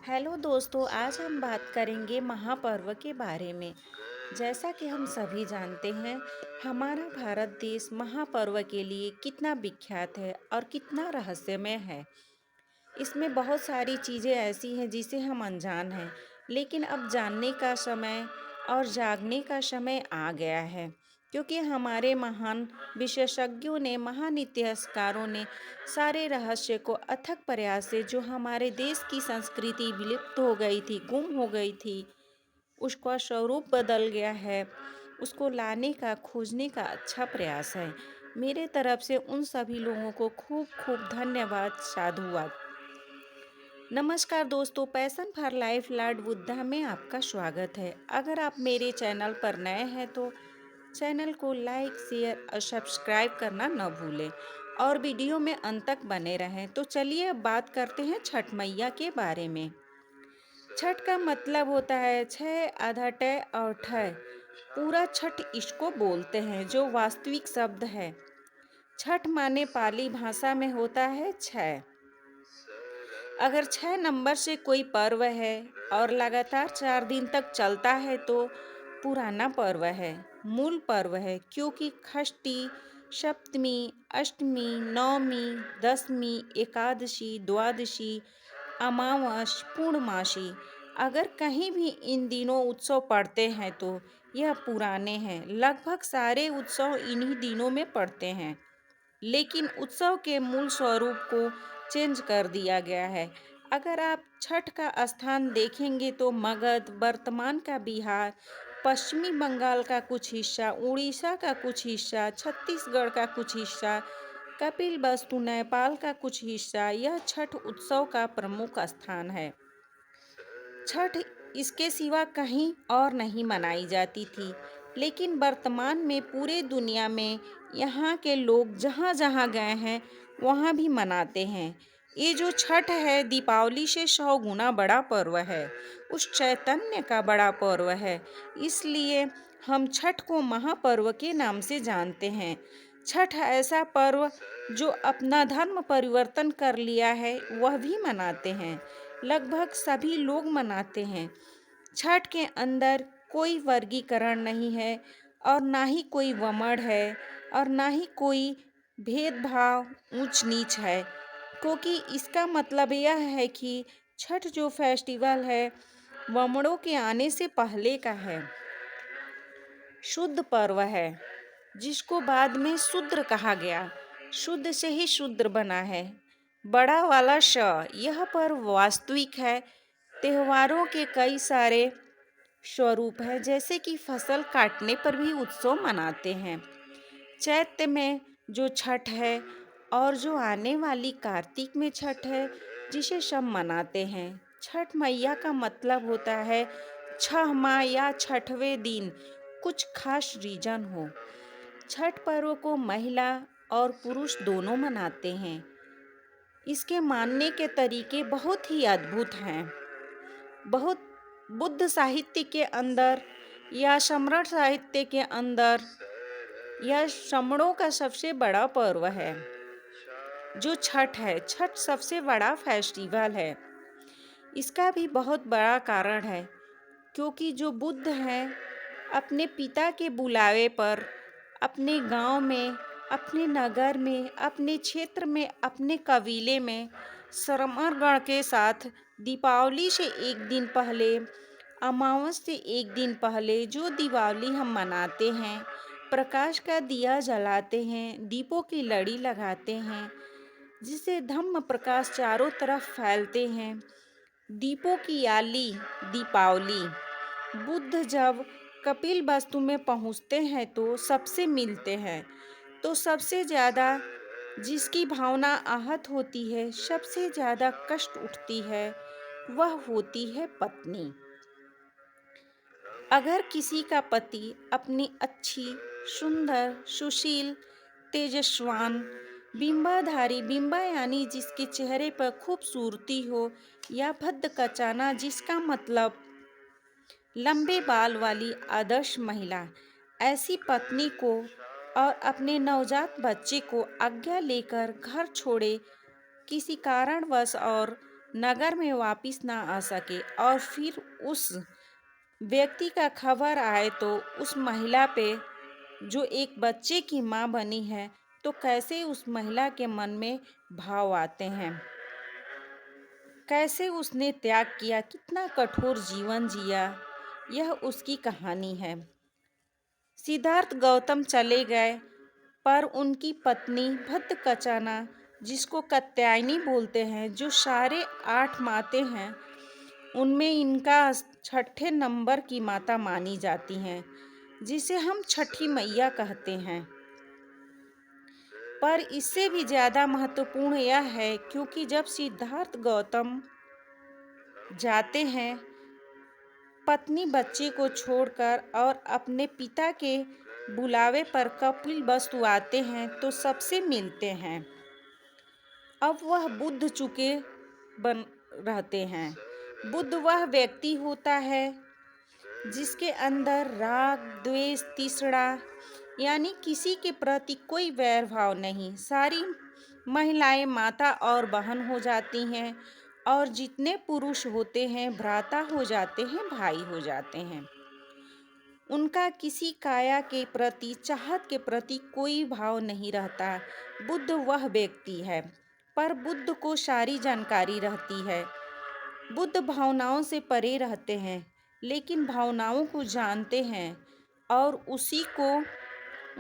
Hello दोस्तों, आज हम बात करेंगे महापर्व के बारे में। जैसा कि हम सभी जानते हैं, हमारा भारत देश महापर्व के लिए कितना विख्यात है और कितना रहस्यमय है। इसमें बहुत सारी चीज़ें ऐसी हैं जिसे हम अनजान हैं, लेकिन अब जानने का समय और जागने का समय आ गया है, क्योंकि हमारे महान विशेषज्ञों ने, महान इतिहासकारों ने सारे रहस्य को अथक प्रयास से, जो हमारे देश की संस्कृति विलुप्त हो गई थी, गुम हो गई थी, उसका स्वरूप बदल गया है, उसको लाने का, खोजने का अच्छा प्रयास है। मेरे तरफ से उन सभी लोगों को खूब खूब धन्यवाद, साधुवाद। नमस्कार दोस्तों, passion for life Lord Buddha में आपका स्वागत है। अगर आप मेरे चैनल पर नए हैं तो चैनल को लाइक, शेयर और सब्सक्राइब करना न भूलें और वीडियो में अंत तक बने रहें। तो चलिए अब बात करते हैं छठ मैया के बारे में। छठ का मतलब होता है छः, आधा ट और ठ। पूरा छठ इसको बोलते हैं, जो वास्तविक शब्द है। छठ माने पाली भाषा में होता है छः। अगर 6 नंबर से कोई पर्व है और लगातार 4 दिन तक चलता है तो पुराना पर्व है, मूल पर्व है, क्योंकि षष्ठी, सप्तमी, अष्टमी, नवमी, दशमी, एकादशी, द्वादशी, अमावस, पूर्णमासी, अगर कहीं भी इन दिनों उत्सव पड़ते हैं तो यह पुराने हैं। लगभग सारे उत्सव इन्हीं दिनों में पड़ते हैं, लेकिन उत्सव के मूल स्वरूप को चेंज कर दिया गया है। अगर आप छठ का स्थान देखेंगे तो मगध, वर्तमान का बिहार, पश्चिमी बंगाल का कुछ हिस्सा, उड़ीसा का कुछ हिस्सा, छत्तीसगढ़ का कुछ हिस्सा, कपिलवस्तु नेपाल का कुछ हिस्सा, यह छठ उत्सव का प्रमुख स्थान है। छठ इसके सिवा कहीं और नहीं मनाई जाती थी, लेकिन वर्तमान में पूरे दुनिया में यहाँ के लोग जहाँ जहाँ गए हैं वहाँ भी मनाते हैं। ये जो छठ है, दीपावली से 100 गुना बड़ा पर्व है, उस चैतन्य का बड़ा पर्व है। इसलिए हम छठ को महापर्व के नाम से जानते हैं। छठ ऐसा पर्व जो अपना धर्म परिवर्तन कर लिया है, वह भी मनाते हैं। लगभग सभी लोग मनाते हैं। छठ के अंदर कोई वर्गीकरण नहीं है और ना ही कोई वमड़ है और ना ही कोई भेदभाव, ऊंच नीच है, क्योंकि इसका मतलब यह है कि छठ जो फेस्टिवल है वमड़ों के आने से पहले का है, शुद्ध पर्व है, जिसको बाद में शूद्र कहा गया। शुद्ध से ही शूद्र बना है। बड़ा वाला श, यह पर्व वास्तविक है। त्योहारों के कई सारे स्वरूप है, जैसे कि फसल काटने पर भी उत्सव मनाते हैं। चैत्र में जो छठ है और जो आने वाली कार्तिक में छठ है, जिसे सब मनाते हैं। छठ मैया का मतलब होता है 6 माह या छठवें दिन कुछ खास रीजन हो। छठ पर्व को महिला और पुरुष दोनों मनाते हैं। इसके मानने के तरीके बहुत ही अद्भुत हैं। बहुत बुद्ध साहित्य के अंदर या सम्राट साहित्य के अंदर यह श्रमणों का सबसे बड़ा पर्व है, जो छठ है। छठ सबसे बड़ा फेस्टिवल है। इसका भी बहुत बड़ा कारण है, क्योंकि जो बुद्ध हैं, अपने पिता के बुलावे पर अपने गांव में, अपने नगर में, अपने क्षेत्र में, अपने कबीले में श्रमण गण के साथ दीपावली से एक दिन पहले, अमावस से एक दिन पहले जो दीपावली हम मनाते हैं, प्रकाश का दिया जलाते हैं, दीपों की लड़ी लगाते हैं, जिससे धम्म प्रकाश चारों तरफ फैलते हैं। दीपों की याली दीपावली। बुद्ध जब कपिल वस्तु में पहुँचते हैं तो सबसे मिलते हैं, तो सबसे ज़्यादा जिसकी भावना आहत होती है, सबसे ज़्यादा कष्ट उठती है, वह होती है पत्नी। अगर किसी का पति अपनी अच्छी, सुंदर, सुशील, तेजस्वान, बिंबाधारी, बिंबा यानी जिसके चेहरे पर खूबसूरती हो, या भद्द कचाना, जिसका मतलब लंबे बाल वाली आदर्श महिला, ऐसी पत्नी को और अपने नवजात बच्चे को आज्ञा लेकर घर छोड़े किसी कारणवश और नगर में वापिस ना आ सके और फिर उस व्यक्ति का खबर आए तो उस महिला पे, जो एक बच्चे की माँ बनी है, तो कैसे उस महिला के मन में भाव आते हैं, कैसे उसने त्याग किया, कितना कठोर जीवन जिया, यह उसकी कहानी है। सिद्धार्थ गौतम चले गए, पर उनकी पत्नी भद्दकचाना, जिसको कात्यायनी बोलते हैं, जो सारे 8 माते हैं, उनमें इनका छठे नंबर की माता मानी जाती हैं, जिसे हम छठी मैया कहते हैं। पर इससे भी ज़्यादा महत्वपूर्ण यह है, क्योंकि जब सिद्धार्थ गौतम जाते हैं पत्नी बच्चे को छोड़कर और अपने पिता के बुलावे पर कपिलवस्तु आते हैं तो सबसे मिलते हैं। अब वह बुद्ध चुके बन रहते हैं। बुद्ध वह व्यक्ति होता है जिसके अंदर राग द्वेष तृष्णा यानी किसी के प्रति कोई वैर भाव नहीं। सारी महिलाएं माता और बहन हो जाती हैं और जितने पुरुष होते हैं भ्राता हो जाते हैं, भाई हो जाते हैं। उनका किसी काया के प्रति चाहत के प्रति कोई भाव नहीं रहता। बुद्ध वह व्यक्ति है, पर बुद्ध को सारी जानकारी रहती है। बुद्ध भावनाओं से परे रहते हैं, लेकिन भावनाओं को जानते हैं और उसी को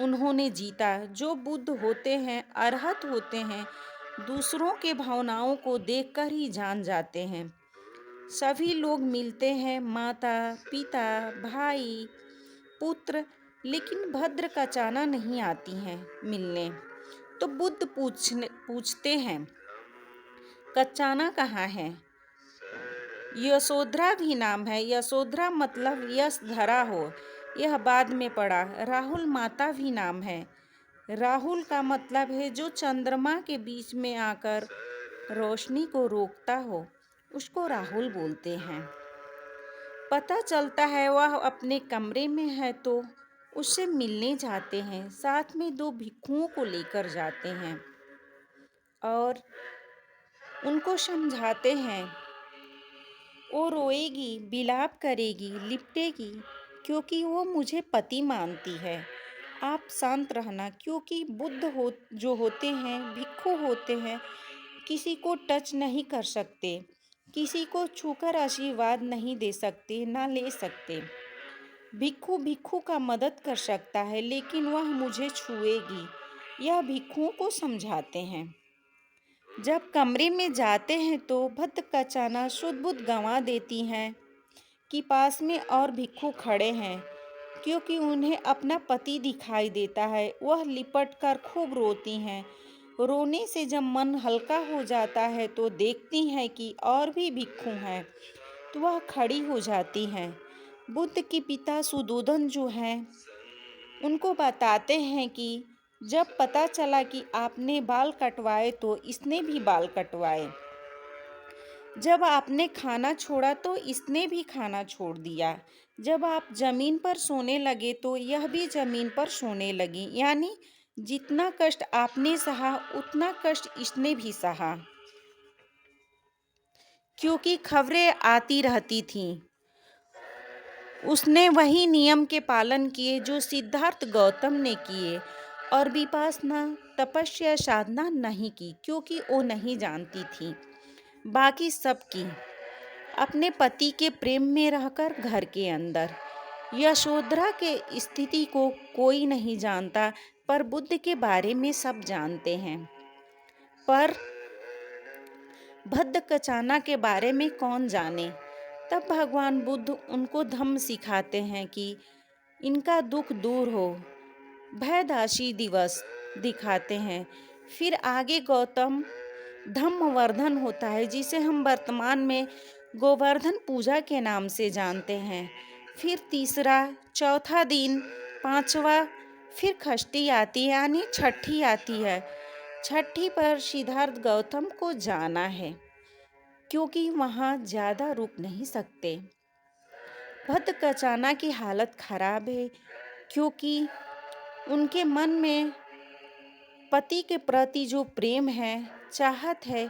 उन्होंने जीता। जो बुद्ध होते हैं, अरहत होते हैं, दूसरों के भावनाओं को देखकर ही जान जाते हैं। सभी लोग मिलते हैं, माता पिता भाई पुत्र, लेकिन भद्दकचाना नहीं आती हैं मिलने। तो बुद्ध पूछते हैं, कचाना कहाँ है? यशोधरा भी नाम है। यशोधरा मतलब यश धरा हो, यह बाद में पड़ा। राहुल माता भी नाम है। राहुल का मतलब है जो चंद्रमा के बीच में आकर रोशनी को रोकता हो, उसको राहुल बोलते हैं। पता चलता है वह अपने कमरे में है तो उससे मिलने जाते हैं। साथ में 2 भिक्षुओं को लेकर जाते हैं और उनको समझाते हैं। वो रोएगी, विलाप करेगी, लिपटेगी, क्योंकि वो मुझे पति मानती है। आप शांत रहना, क्योंकि बुद्ध जो होते हैं, भिक्षु होते हैं, किसी को टच नहीं कर सकते, किसी को छूकर आशीर्वाद नहीं दे सकते, ना ले सकते। भिक्षु का मदद कर सकता है, लेकिन वह मुझे छुएगी, यह भिक्षुओं को समझाते हैं। जब कमरे में जाते हैं तो भद्दकचाना शुद्ध बुद्ध गंवा देती हैं कि पास में और भिक्षु खड़े हैं, क्योंकि उन्हें अपना पति दिखाई देता है। वह लिपट कर खूब रोती हैं। रोने से जब मन हल्का हो जाता है तो देखती हैं कि और भी भिक्षु हैं, तो वह खड़ी हो जाती हैं। बुद्ध के पिता सुदोधन जो हैं, उनको बताते हैं कि जब पता चला कि आपने बाल कटवाए तो इसने भी बाल कटवाए। जब आपने खाना छोड़ा तो इसने भी खाना छोड़ दिया। जब आप जमीन पर सोने लगे तो यह भी जमीन पर सोने लगी। यानी जितना कष्ट आपने सहा उतना कष्ट इसने भी सहा, क्योंकि खबरें आती रहती थीं। उसने वही नियम के पालन किए जो सिद्धार्थ गौतम ने किए और विपश्यना तपस्या साधना नहीं की, क्योंकि वो नहीं जानती थी। बाकी सब की अपने पति के प्रेम में रहकर घर के अंदर। यशोधरा के स्थिति को कोई नहीं जानता, पर बुद्ध के बारे में सब जानते हैं। पर भद्दकचाना के बारे में कौन जाने? तब भगवान बुद्ध उनको धम्म सिखाते हैं कि इनका दुख दूर हो। भयदाशी दिवस दिखाते हैं। फिर आगे गौतम धम्मवर्धन होता है, जिसे हम वर्तमान में गोवर्धन पूजा के नाम से जानते हैं। फिर तीसरा, चौथा दिन, पांचवा, फिर षष्ठी आती है यानी छठी आती है। छठी पर सिद्धार्थ गौतम को जाना है, क्योंकि वहाँ ज़्यादा रुक नहीं सकते। भद्दकचाना की हालत खराब है, क्योंकि उनके मन में पति के प्रति जो प्रेम है, चाहत है,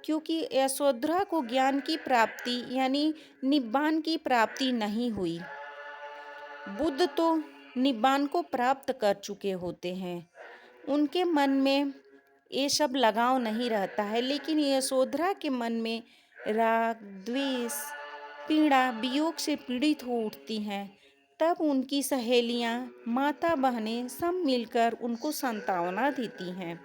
क्योंकि यशोधरा को ज्ञान की प्राप्ति यानी निब्बान की प्राप्ति नहीं हुई। बुद्ध तो निब्बान को प्राप्त कर चुके होते हैं, उनके मन में ये सब लगाव नहीं रहता है। लेकिन यशोधरा के मन में राग, द्वेष, पीड़ा, वियोग से पीड़ित हो उठती हैं। तब उनकी सहेलियां, माता बहनें सब मिलकर उनको सांत्वना देती हैं,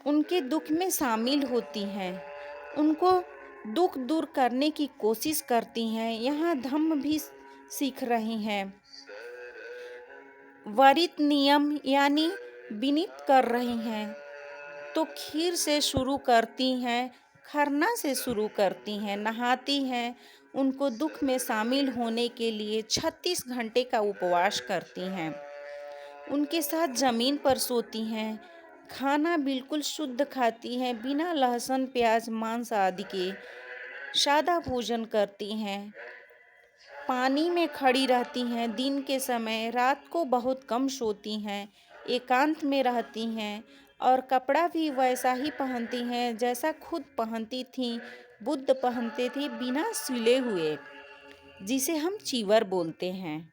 उनके दुख में शामिल होती हैं, उनको दुख दूर करने की कोशिश करती हैं। यहाँ धम्म भी सीख रही हैं, वरित नियम यानी विनीत कर रही हैं। तो खीर से शुरू करती हैं, खरना से शुरू करती हैं, नहाती हैं, उनको दुख में शामिल होने के लिए 36 घंटे का उपवास करती हैं, उनके साथ ज़मीन पर सोती हैं, खाना बिल्कुल शुद्ध खाती हैं, बिना लहसुन, प्याज, मांस आदि के सादा भोजन करती हैं, पानी में खड़ी रहती हैं दिन के समय, रात को बहुत कम सोती हैं, एकांत में रहती हैं और कपड़ा भी वैसा ही पहनती हैं जैसा खुद पहनती थीं, बुद्ध पहनते थे, बिना सिले हुए, जिसे हम चीवर बोलते हैं।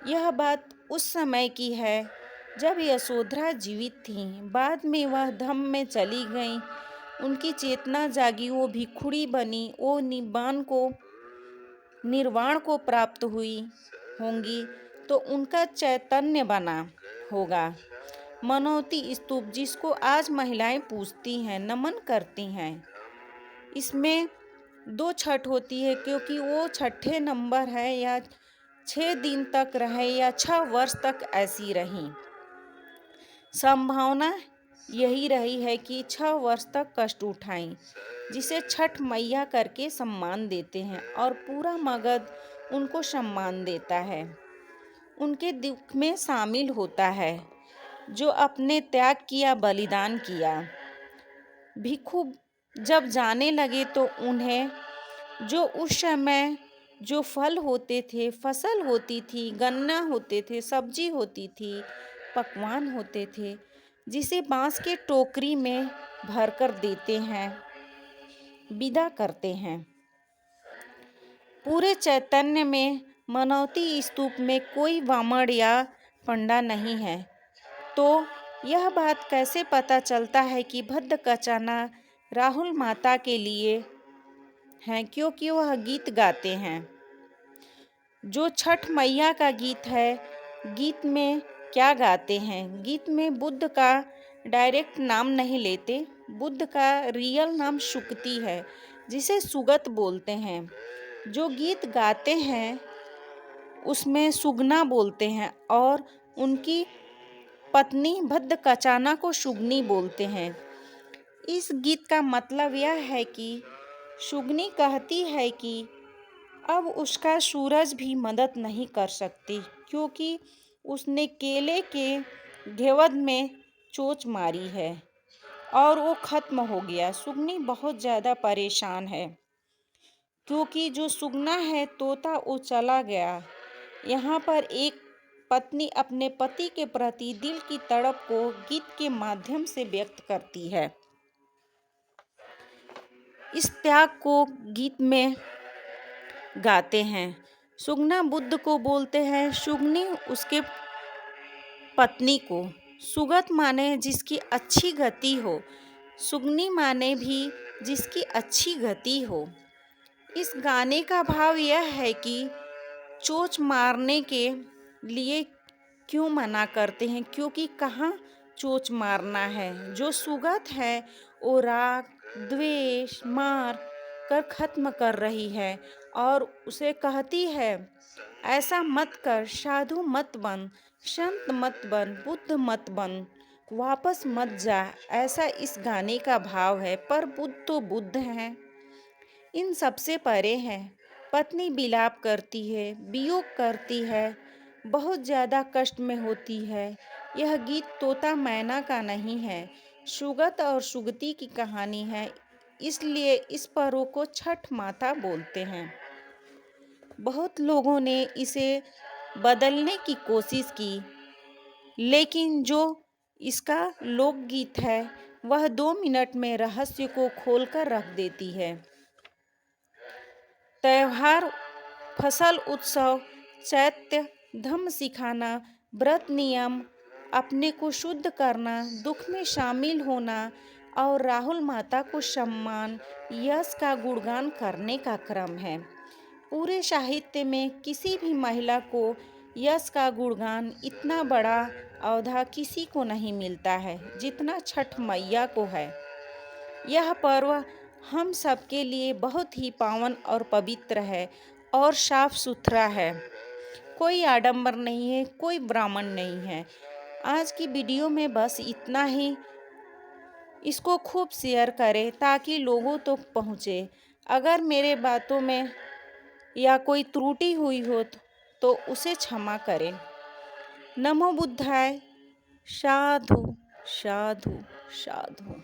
यह बात उस समय की है जब यशोधरा जीवित थीं। बाद में वह धम्म में चली गईं, उनकी चेतना जागी, वो भिखुड़ी बनी, वो निर्वाण को प्राप्त हुई होंगी, तो उनका चैतन्य बना होगा। मनौती स्तूप, जिसको आज महिलाएं पूजती हैं, नमन करती हैं, इसमें 2 छठ होती है, क्योंकि वो छठे नंबर है, या 6 दिन तक रहे या 6 वर्ष तक ऐसी रही। संभावना यही रही है कि 6 वर्ष तक कष्ट उठाएं, जिसे छठ मैया करके सम्मान देते हैं और पूरा मगध उनको सम्मान देता है, उनके दुख में शामिल होता है, जो अपने त्याग किया, बलिदान किया। भिक्षु जब जाने लगे तो उन्हें जो उस समय जो फल होते थे, फसल होती थी, गन्ना होते थे, सब्जी होती थी, पकवान होते थे, जिसे बांस के टोकरी में भरकर देते हैं, विदा करते हैं। पूरे चैतन्य में मनौती स्तूप में कोई वामन या पंडा नहीं है। तो यह बात कैसे पता चलता है कि भद्द कचाना राहुल माता के लिए हैं? क्योंकि वह गीत गाते हैं, जो छठ मैया का गीत है। गीत में क्या गाते हैं? गीत में बुद्ध का डायरेक्ट नाम नहीं लेते, बुद्ध का रियल नाम शुक्ति है, जिसे सुगत बोलते हैं। जो गीत गाते हैं उसमें सुगना बोलते हैं और उनकी पत्नी भद्द कचाना को सुगनी बोलते हैं। इस गीत का मतलब यह है कि सुगनी कहती है कि अब उसका सूरज भी मदद नहीं कर सकती, क्योंकि उसने केले के घेवद में चोंच मारी है और वो खत्म हो गया। सुगनी बहुत ज़्यादा परेशान है, क्योंकि जो सुगना है तोता, वो चला गया। यहाँ पर एक पत्नी अपने पति के प्रति दिल की तड़प को गीत के माध्यम से व्यक्त करती है। इस त्याग को गीत में गाते हैं। सुगना बुद्ध को बोलते हैं, सुगनी उसके पत्नी को। सुगत माने जिसकी अच्छी गति हो, सुगनी माने भी जिसकी अच्छी गति हो। इस गाने का भाव यह है कि चोंच मारने के लिए क्यों मना करते हैं, क्योंकि कहाँ चोंच मारना है। जो सुगत है वो राग, द्वेष मार कर खत्म कर रही है और उसे कहती है, ऐसा मत कर, साधु मत बन, संत मत बन, बुद्ध मत बन, वापस मत जा। ऐसा इस गाने का भाव है। पर बुद्ध तो बुद्ध हैं, इन सबसे परे हैं। पत्नी विलाप करती है, वियोग करती है, बहुत ज़्यादा कष्ट में होती है। यह गीत तोता मैना का नहीं है, सुगत और सुगति की कहानी है। इसलिए इस पर्व को छठ माता बोलते हैं। बहुत लोगों ने इसे बदलने की कोशिश की, लेकिन जो इसका लोकगीत है वह 2 मिनट में रहस्य को खोलकर रख देती है। त्योहार, फसल उत्सव, चैत्य, धम्म सिखाना, व्रत नियम, अपने को शुद्ध करना, दुख में शामिल होना और राहुल माता को सम्मान, यश का गुणगान करने का क्रम है। पूरे साहित्य में किसी भी महिला को यश का गुणगान इतना बड़ा अवधा किसी को नहीं मिलता है जितना छठ मैया को है। यह पर्व हम सबके लिए बहुत ही पावन और पवित्र है और साफ सुथरा है। कोई आडंबर नहीं है, कोई ब्राह्मण नहीं है। आज की वीडियो में बस इतना ही। इसको खूब शेयर करें ताकि लोगों तक पहुँचे। अगर मेरे बातों में या कोई त्रुटि हुई हो तो उसे क्षमा करें। नमो बुद्धाय। साधु साधु साधु।